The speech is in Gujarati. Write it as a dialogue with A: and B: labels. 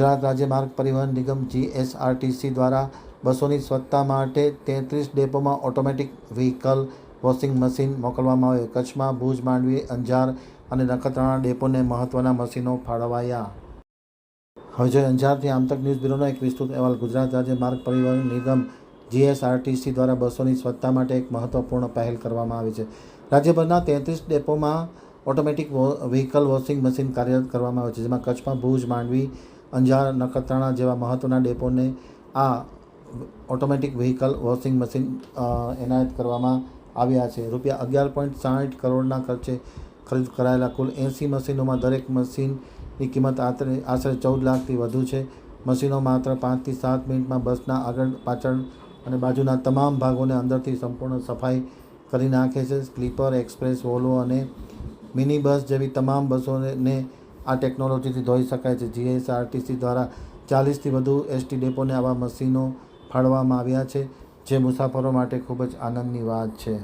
A: ગુજરાત રાજ્ય માર્ગ પરિવહન નિગમ GSRTC દ્વારા બસોની સ્વચ્છતા માટે 33 ડેપોમાં ઓટોમેટિક વ્હીકલ વોશિંગ મશીન મોકલવામાં આવ્યું. કચ્છમાં ભુજ, માંડવી, અંજાર અને નખત્રાણા ડેપોને મહત્વના મશીનો ફાળવાયા. હવે જોઈએ અંજારથી આમતક ન્યૂઝ બ્યુરોનો એક વિસ્તૃત અહેવાલ. ગુજરાત રાજ્ય માર્ગ પરિવહન નિગમ GSRTC દ્વારા બસોની સ્વચ્છતા માટે એક મહત્વપૂર્ણ પહેલ કરવામાં આવી છે. રાજ્યભરના 33 ડેપોમાં ઓટોમેટિક વ્હીકલ વોશિંગ મશીન કાર્યરત કરવામાં આવે છે, જેમાં કચ્છમાં ભુજ, માંડવી, અંજાર, નખત્રાણા જેવા મહત્વના ડેપોને આ ઓટોમેટિક વ્હીકલ વોશિંગ મશીન એનાયત કરવામાં આવ્યા છે. ₹11.60 કરોડના ખર્ચે ખરીદ કરાયેલા કુલ 80 મશીનોમાં દરેક મશીનની કિંમત આશરે 14 લાખથી વધુ છે. મશીનો માત્ર 5 થી 7 મિનિટમાં બસના આગળ, પાછળ અને બાજુના તમામ ભાગોને અંદરથી સંપૂર્ણ સફાઈ કરી નાખે છે. સ્લીપર, એક્સપ્રેસ, વોલ્વો અને મિની બસ જેવી તમામ બસોને આ ટેકનોલોજીથી ધોઈ શકાય છે. GSRTC દ્વારા 40થી વધુ ST ડેપોને આવા મશીનો ફાળવવામાં આવ્યા છે, જે મુસાફરો માટે ખૂબ જ આનંદની વાત છે.